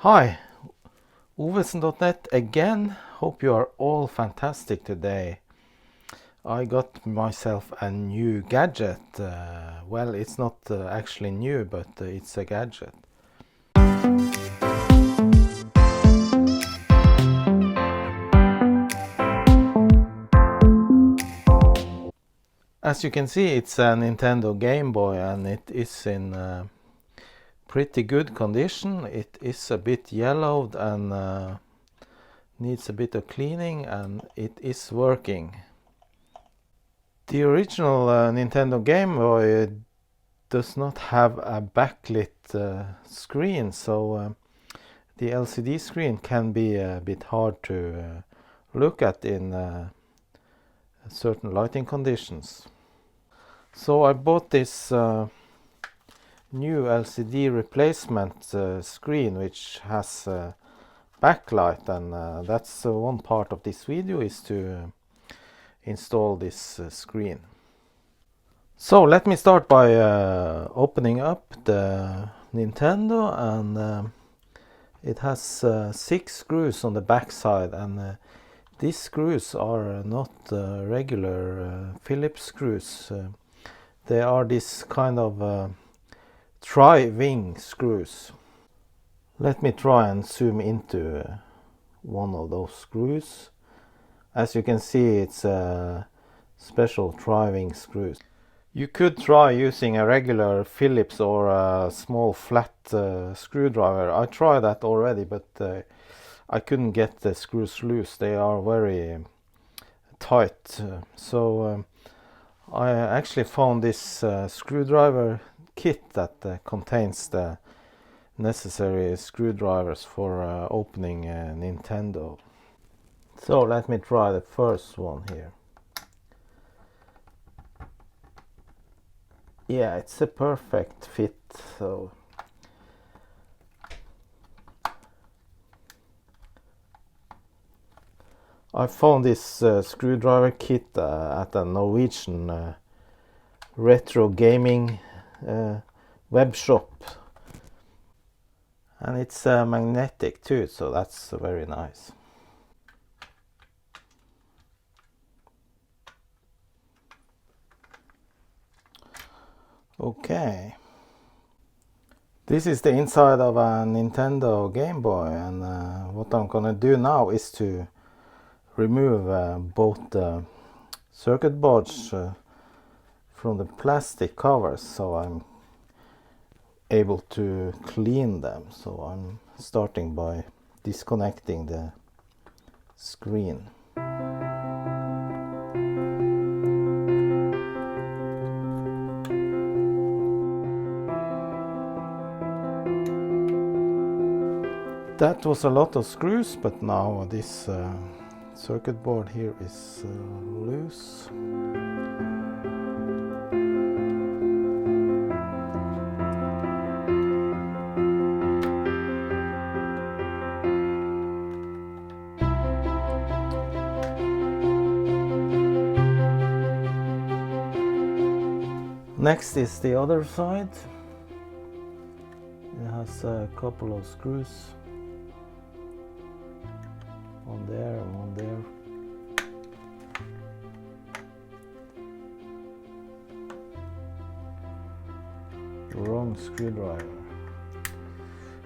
Hi, Ovesen.net again. Hope you are all fantastic today. I got myself a new gadget. Well, it's not actually new, but it's a gadget. As you can see, it's a Nintendo Gameboy and it is in pretty good condition. It is a bit yellowed and needs a bit of cleaning, and it is working. The original Nintendo Game Boy does not have a backlit screen, so the LCD screen can be a bit hard to look at in certain lighting conditions. So I bought this new LCD replacement screen which has backlight, and that's one part of this video, is to install this screen. So let me start by opening up the Nintendo, and it has 6 screws on the back side, and these screws are not regular Phillips screws. They are this kind of tri-wing screws. Let me try and zoom into one of those screws. As you can see, it's a special tri-wing screws. You could try using a regular Phillips or a small flat screwdriver. I tried that already, but I couldn't get the screws loose. They are very tight. So I actually found this screwdriver kit that contains the necessary screwdrivers for opening Nintendo. So let me try the first one here. Yeah, it's a perfect fit. So I found this screwdriver kit at a Norwegian retro gaming web shop, and it's magnetic too, so that's very nice. Okay, this is the inside of a Nintendo Game Boy, and what I'm gonna do now is to remove both the circuit boards from the plastic covers, so I'm able to clean them. So I'm starting by disconnecting the screen. That was a lot of screws, but now this circuit board here is loose. Next is the other side. It has a couple of screws. One there and one there. Wrong screwdriver.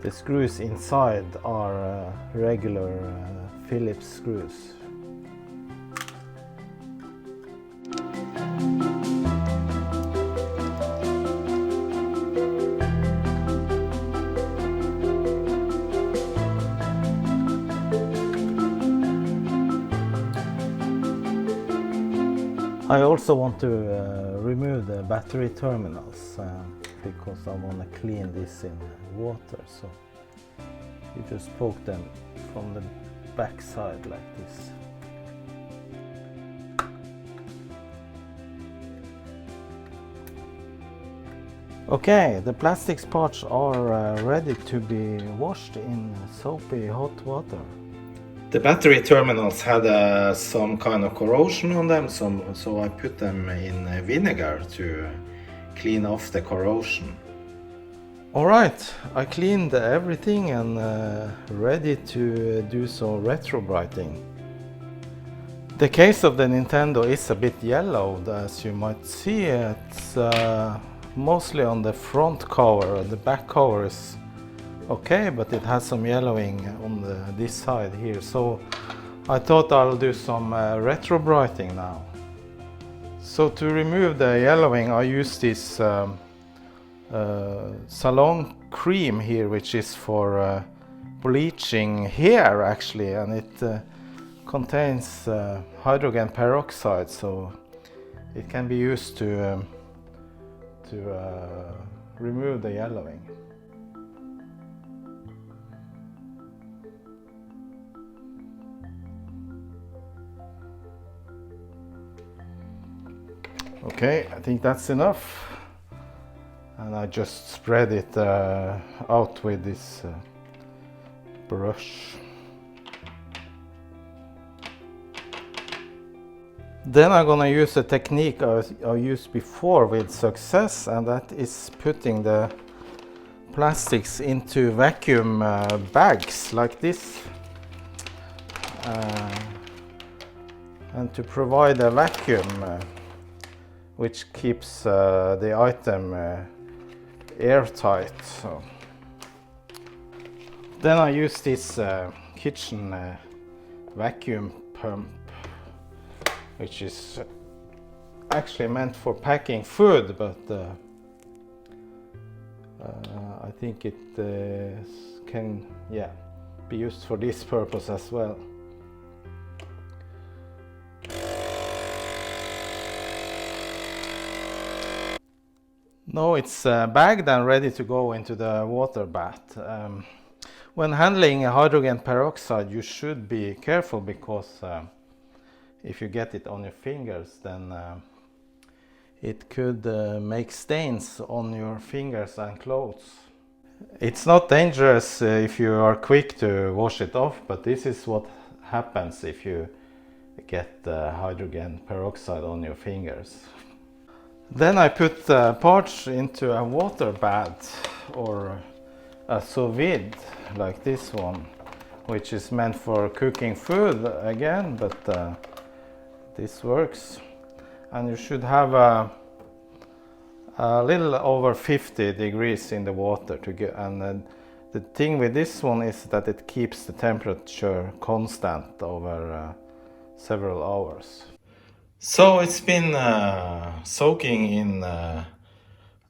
The screws inside are regular Phillips screws. I also want to remove the battery terminals because I want to clean this in water. So you just poke them from the back side like this. Okay, the plastic parts are ready to be washed in soapy hot water. The battery terminals had some kind of corrosion on them, so I put them in vinegar to clean off the corrosion. Alright, I cleaned everything and ready to do some retrobrighting. The case of the Nintendo is a bit yellowed, as you might see. It's mostly on the front cover. The back cover is okay, but it has some yellowing on this side here. So I thought I'll do some retrobrighting now. So to remove the yellowing, I use this salon cream here, which is for bleaching hair actually, and it contains hydrogen peroxide, so it can be used to remove the yellowing. Okay, I think that's enough, and I just spread it out with this brush. Then I'm gonna use a technique I used before with success, and that is putting the plastics into vacuum bags like this, and to provide a vacuum which keeps the item airtight. So then I use this kitchen vacuum pump, which is actually meant for packing food, but I think it can be used for this purpose as well. Now it's bagged and ready to go into the water bath. When handling hydrogen peroxide, you should be careful, because if you get it on your fingers, then it could make stains on your fingers and clothes. It's not dangerous if you are quick to wash it off, but this is what happens if you get hydrogen peroxide on your fingers. Then I put parts into a water bath or a sous vide like this one, which is meant for cooking food again, but this works. And you should have a little over 50 degrees in the water to get, and the thing with this one is that it keeps the temperature constant over several hours. So it's been soaking in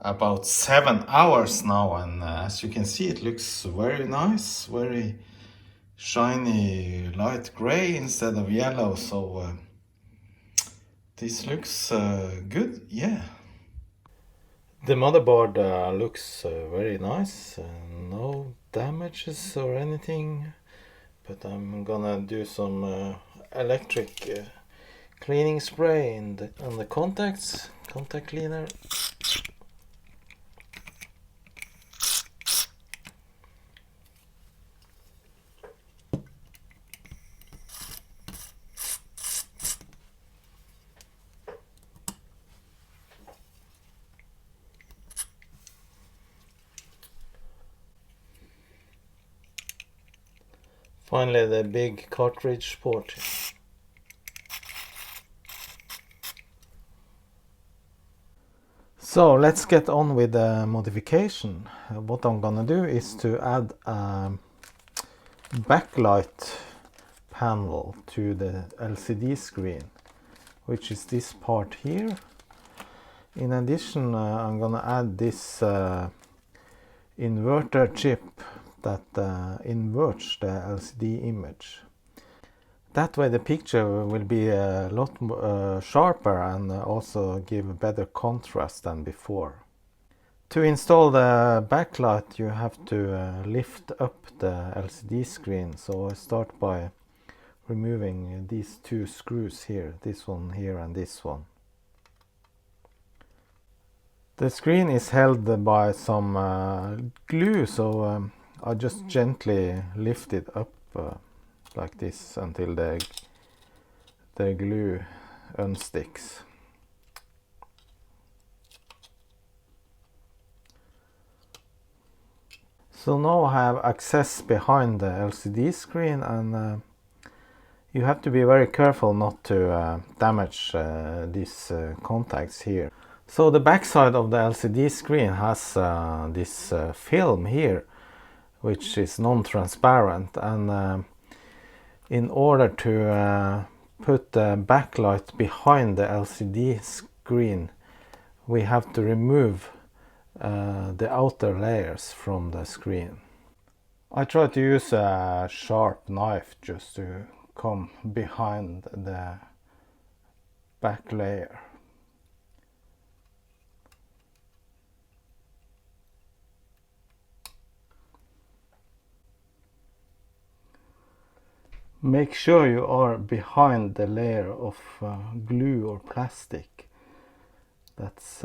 about 7 hours now, and as you can see, it looks very nice, very shiny light gray instead of yellow. So this looks good, yeah. The motherboard looks very nice, no damages or anything, but I'm gonna do some electric cleaning spray on the contact cleaner. Finally, the big cartridge port. So let's get on with the modification. What I'm gonna do is to add a backlight panel to the LCD screen, which is this part here. In addition, I'm gonna add this inverter chip that inverts the LCD image. That way the picture will be a lot sharper and also give a better contrast than before. To install the backlight, you have to lift up the LCD screen. So I start by removing these two screws here, this one here and this one. The screen is held by some glue, so I just gently lift it up like this until the glue unsticks. So now I have access behind the LCD screen, and you have to be very careful not to damage these contacts here. So the backside of the LCD screen has this film here, which is non-transparent, and in order to put the backlight behind the LCD screen, we have to remove the outer layers from the screen. I try to use a sharp knife just to come behind the back layer. Make sure you are behind the layer of glue or plastic that's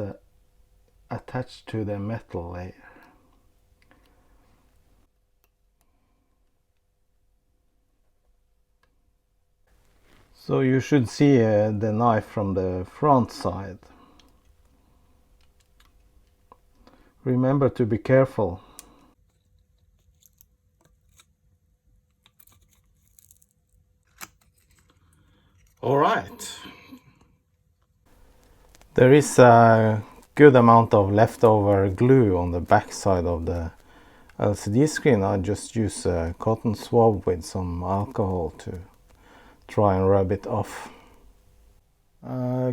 attached to the metal layer. So you should see the knife from the front side. Remember to be careful. All right. There is a good amount of leftover glue on the back side of the LCD screen. I just use a cotton swab with some alcohol to try and rub it off.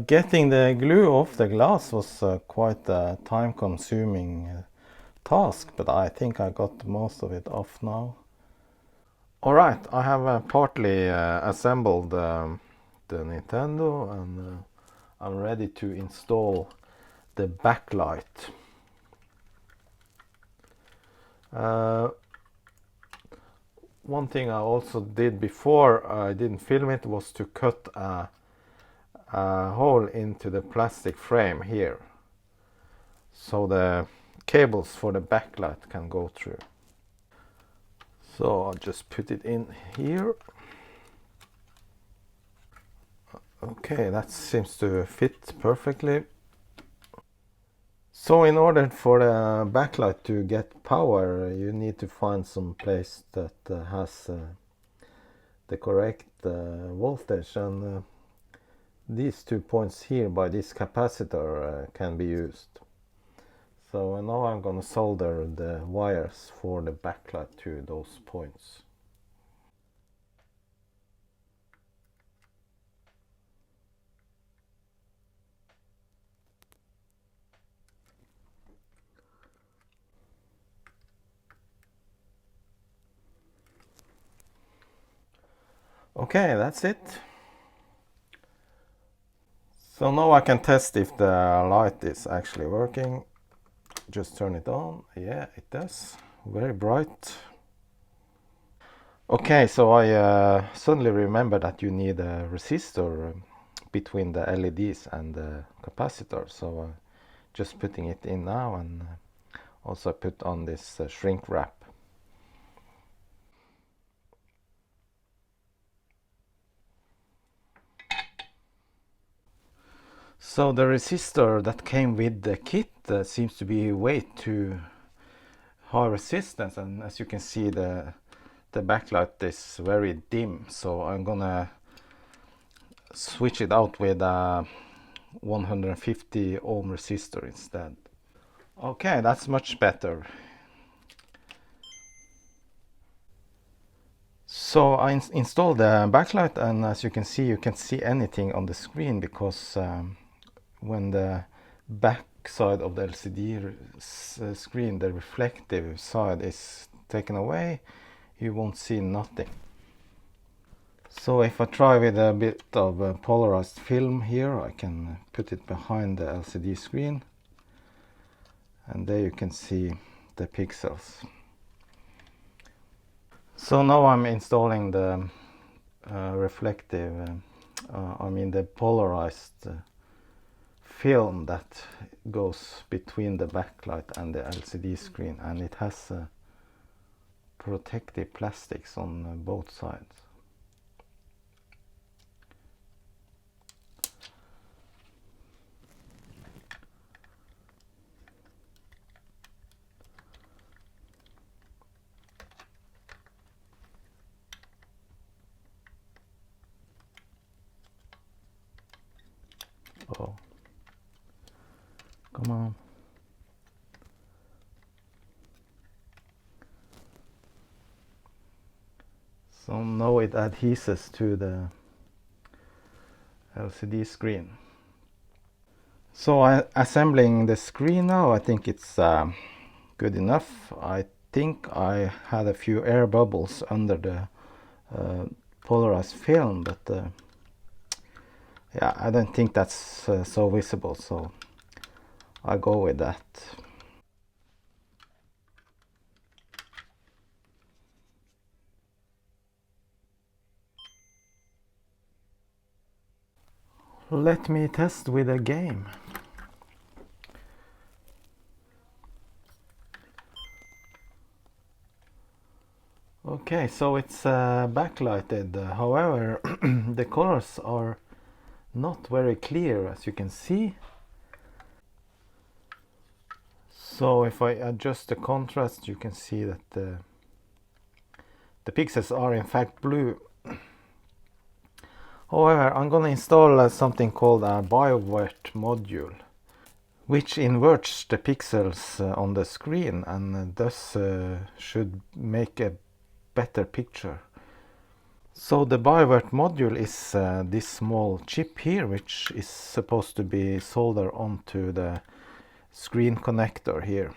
Getting the glue off the glass was quite a time-consuming task, but I think I got most of it off now. Alright, I have partly assembled the Nintendo, and I'm ready to install the backlight. One thing I also did before I didn't film it was to cut a hole into the plastic frame here, so the cables for the backlight can go through. So I'll just put it in here. Okay, that seems to fit perfectly. So in order for the backlight to get power, you need to find some place that has the correct voltage, and these 2 points here by this capacitor can be used. So now I'm gonna solder the wires for the backlight to those points. Okay, that's it. So now I can test if the light is actually working. Just turn it on. Yeah, it does. Very bright. Okay, so I suddenly remember that you need a resistor between the LEDs and the capacitor. So just putting it in now, and also put on this shrink wrap. So the resistor that came with the kit seems to be way too high resistance, and as you can see the backlight is very dim, so I'm gonna switch it out with a 150 ohm resistor instead. Okay, that's much better. So I installed the backlight, and as you can can't see anything on the screen because when the back side of the LCD screen, the reflective side, is taken away, you won't see nothing. So if I try with a bit of polarized film here, I can put it behind the LCD screen, and there you can see the pixels. So now I'm installing the reflective, the polarized film that goes between the backlight and the LCD screen, and it has protective plastics on both sides. So now it adheses to the LCD screen. So assembling the screen now, I think it's good enough. I think I had a few air bubbles under the polarized film, but yeah, I don't think that's so visible, so I'll go with that. Let me test with a game. Okay, so it's backlighted. However, the colors are not very clear, as you can see. So if I adjust the contrast, you can see that the pixels are in fact blue. However, I'm gonna install something called a Bivert module, which inverts the pixels on the screen and thus should make a better picture. So the Bivert module is this small chip here, which is supposed to be soldered onto the screen connector here.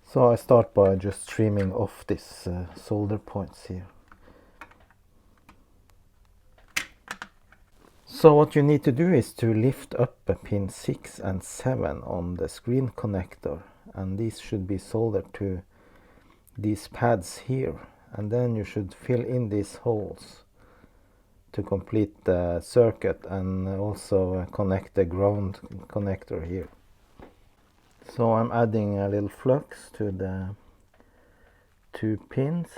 So I start by just trimming off these solder points here. So what you need to do is to lift up pin 6 and 7 on the screen connector, and these should be soldered to these pads here, and then you should fill in these holes to complete the circuit and also connect the ground connector here. So I'm adding a little flux to the 2 pins,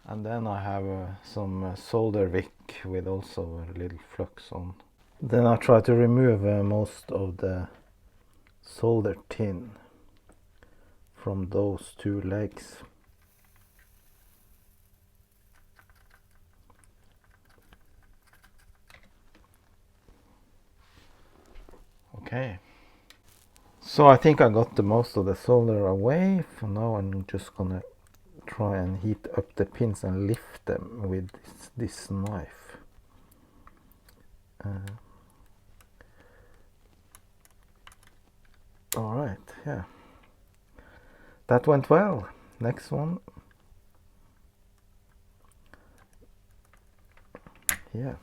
and then I have some solder wick with also a little flux on. Then I try to remove most of the solder tin from those 2 legs. Okay. So I think I got the most of the solder away. For now I'm just gonna try and heat up the pins and lift them with this knife. Alright, yeah. That went well. Next one. Yeah.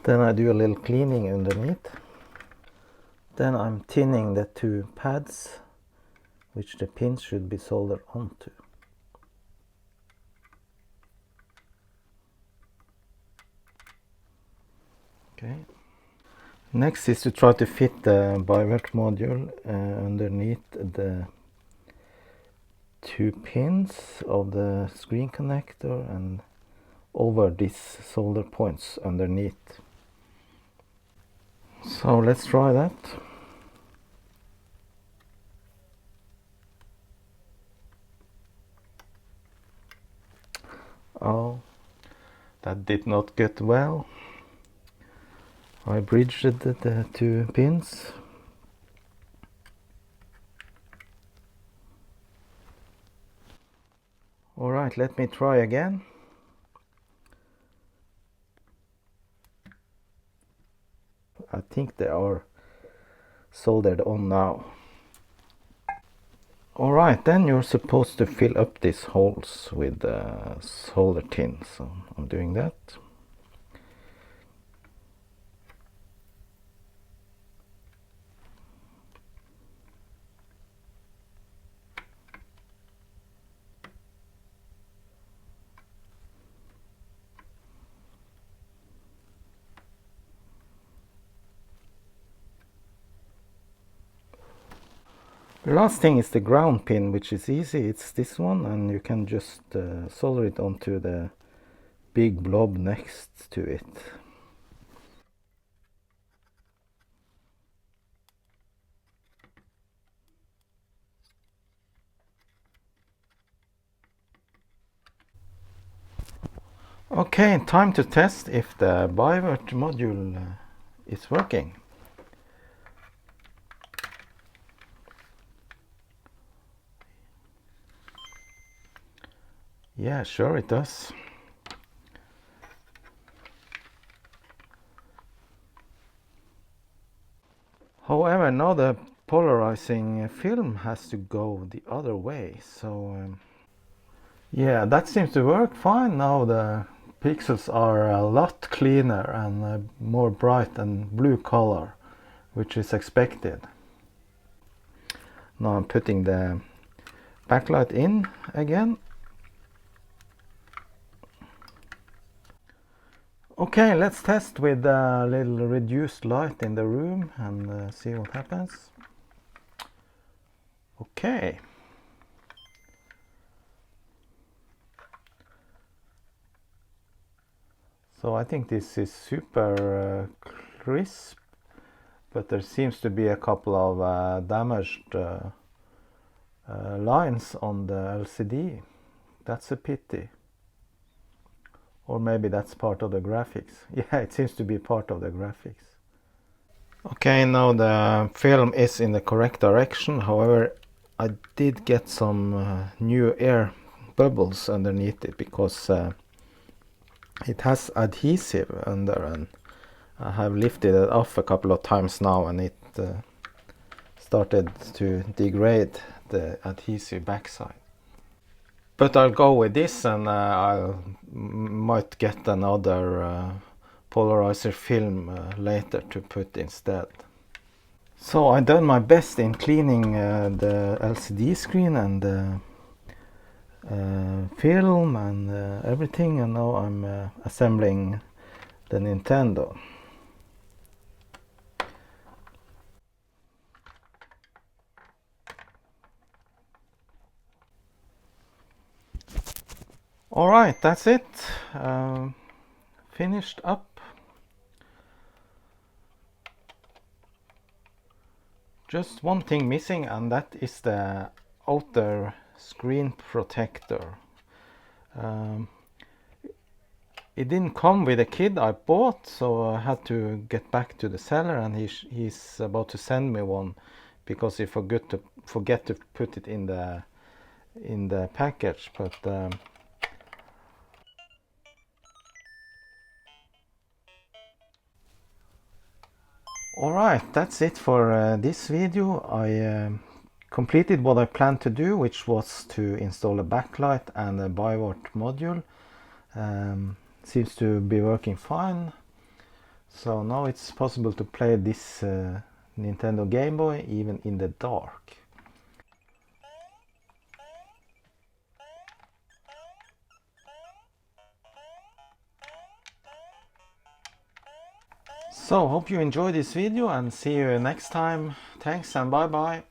Then I do a little cleaning underneath. Then I'm tinning the 2 pads, which the pins should be soldered onto. Okay. Next is to try to fit the Bivert module underneath the 2 pins of the screen connector and over these solder points underneath. So let's try that. Oh, that did not get well. I bridged the 2 pins. Alright, let me try again. I think they are soldered on now. Alright, then you're supposed to fill up these holes with solder tin, so I'm doing that. The last thing is the ground pin, which is easy. It's this one, and you can just solder it onto the big blob next to it. Okay, time to test if the Bivert module is working. Yeah, sure it does. However, now the polarizing film has to go the other way, so yeah, that seems to work fine. Now the pixels are a lot cleaner and more bright and blue color, which is expected. Now I'm putting the backlight in again. Okay, let's test with a little reduced light in the room and see what happens. Okay. So I think this is super crisp, but there seems to be a couple of damaged lines on the LCD. That's a pity. Or maybe that's part of the graphics. Yeah, it seems to be part of the graphics. Okay, now the film is in the correct direction. However, I did get some new air bubbles underneath it because it has adhesive under, and I have lifted it off a couple of times now, and it started to degrade the adhesive backside. But I'll go with this, and I might get another polarizer film later to put instead. So I've done my best in cleaning the LCD screen and the film and everything, and now I'm assembling the Nintendo. Alright, that's it. Finished up. Just one thing missing, and that is the outer screen protector. It didn't come with a kit I bought, so I had to get back to the seller, and he's about to send me one because he forget to put it in the package. But alright, that's it for this video. I completed what I planned to do, which was to install a backlight and a Bivert module. Seems to be working fine. So now it's possible to play this Nintendo Game Boy even in the dark. So hope you enjoyed this video, and see you next time. Thanks and bye bye.